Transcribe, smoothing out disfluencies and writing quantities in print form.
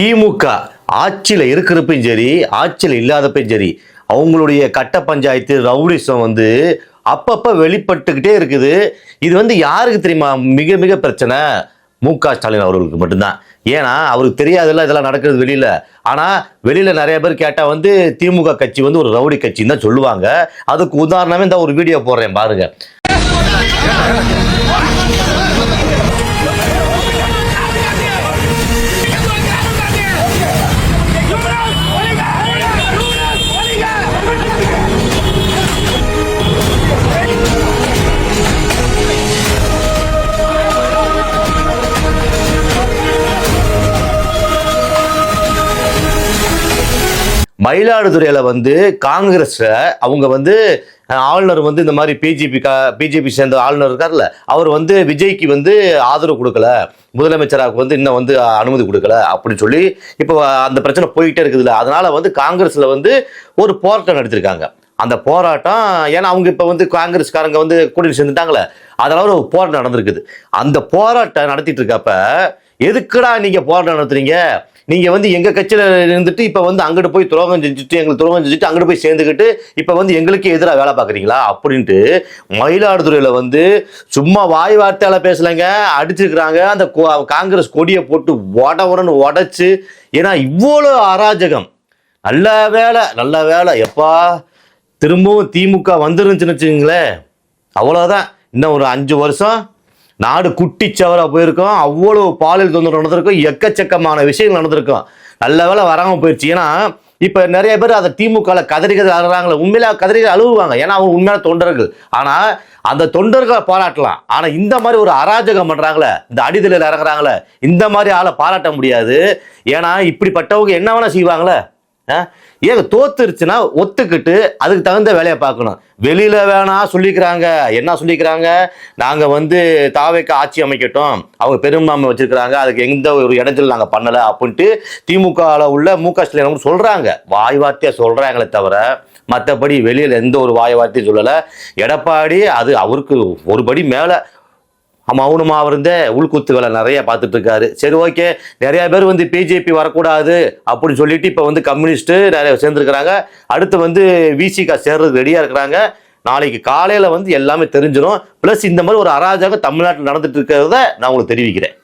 திமுக ஆட்சியில் இருக்கிறப்பையும் சரி, ஆட்சியில் இல்லாதப்பையும் சரி, அவங்களுடைய கட்ட பஞ்சாயத்து ரவுடிசம் அப்பப்ப வெளிப்பட்டுக்கிட்டே இருக்குது. இது யாருக்கு தெரியுமா மிக மிக பிரச்சனை? மு.க.ஸ்டாலின் அவர்களுக்கு மட்டும்தான். ஏன்னா அவருக்கு தெரியாதுல்ல இதெல்லாம் நடக்கிறது வெளியில. ஆனா வெளியில நிறைய பேர் கேட்டா திமுக கட்சி ஒரு ரவுடி கட்சின்னு தான் சொல்லுவாங்க. அதுக்கு உதாரணமே இந்த ஒரு வீடியோ போடுறேன் பாருங்க. மயிலாடுதுறையில காங்கிரஸ் அவங்க ஆளுநர் இந்த மாதிரி பிஜேபி சேர்ந்த ஆளுநர் இருக்கார்ல, அவர் விஜய்க்கு ஆதரவு கொடுக்கல, முதலமைச்சராக இன்னும் அனுமதி கொடுக்கல அப்படின்னு சொல்லி இப்போ அந்த பிரச்சனை போயிட்டே இருக்குதுல்ல. அதனால காங்கிரஸ்ல ஒரு போராட்டம் நடத்திருக்காங்க. அந்த போராட்டம் ஏன்னா அவங்க இப்ப காங்கிரஸ்காரங்க கூட்டணி சேர்ந்துட்டாங்களே, அதனால ஒரு போராட்டம் நடந்திருக்குது. அந்த போராட்டம் நடத்திட்டு இருக்கப்ப எதுக்குடா நீங்க போராட்டம் நடத்துறீங்க? நீங்க எங்க கட்சியில இருந்துட்டு இப்ப அங்கிட்டு போய் துரோகம் செஞ்சுட்டு எங்களுக்கு துரோகம் செஞ்சுட்டு அங்கிட்டு போய் சேர்ந்துக்கிட்டு இப்ப எங்களுக்கு எதிராக வேலை பார்க்குறீங்களா அப்படின்ட்டு மயிலாடுதுறையில சும்மா வாய் வார்த்தையால பேசலைங்க, அடிச்சிருக்கிறாங்க. அந்த காங்கிரஸ் கொடியை போட்டு உடன்னு உடைச்சு. ஏன்னா இவ்வளவு அராஜகம். நல்ல வேலை எப்பா திரும்பவும் திமுக வந்துருந்துச்சுன்னு வச்சுங்களேன், அவ்வளவுதான். இன்னும் ஒரு 5 வருஷம் நாடு குட்டிச்சவரா போயிருக்கோம். அவ்வளவு பாலியல் தொந்தரவு நடந்திருக்கும், எக்கச்சக்கமான விஷயங்கள் நடந்திருக்கும். நல்ல வேலை வராம போயிடுச்சு. ஏன்னா இப்ப நிறைய பேர் அதை திமுக கதறி அழுறாங்களே, உண்மையில கதறி அழுவாங்க. ஏன்னா அவங்க உண்மையான தொண்டர்கள். ஆனா அந்த தொண்டர்களை பாராட்டலாம். ஆனா இந்த மாதிரி ஒரு அராஜகம் பண்றாங்களே, இந்த அடிதலில் இறங்குறாங்களே, இந்த மாதிரி ஆளை பாராட்ட முடியாது. ஏன்னா இப்படிப்பட்டவங்க என்ன வேணா செய்வாங்களே. ஏங்க தோத்துருச்சுன்னா ஒத்துக்கிட்டு அதுக்கு தகுந்த வேலையை பார்க்கணும். வெளியில வேணா சொல்லிக்கிறாங்க. என்ன சொல்லிக்கிறாங்க? நாங்க தாவேக்கு ஆட்சி அமைக்கட்டும், அவங்க பெரும்பான்மை வச்சிருக்கிறாங்க, அதுக்கு எந்த ஒரு இடைஞ்சல் நாங்க பண்ணல அப்படின்ட்டு திமுக உள்ள மு.க.ஸ்டாலின் சொல்றாங்க. வாய் வார்த்தையா சொல்றாங்களே தவிர மற்றபடி வெளியில எந்த ஒரு வாய் வார்த்தையும் சொல்லல. எடப்பாடி அது அவருக்கு ஒரு படி மேல மௌனமா உள்குத்து வேலை நிறைய பார்த்துட்டு இருக்காரு. சரி, ஓகே. நிறைய பேர் பிஜேபி வரக்கூடாது அப்படின்னு சொல்லிட்டு இப்ப கம்யூனிஸ்ட் நிறைய சேர்ந்துருக்கிறாங்க. அடுத்து விசிகா சேர்றதுக்கு ரெடியா இருக்கிறாங்க. நாளைக்கு காலையில எல்லாமே தெரிஞ்சிடும். பிளஸ் இந்த மாதிரி ஒரு அராஜகம் தமிழ்நாட்டில் நடந்துட்டு இருக்கிறத நான் உங்களுக்கு தெரிவிக்கிறேன்.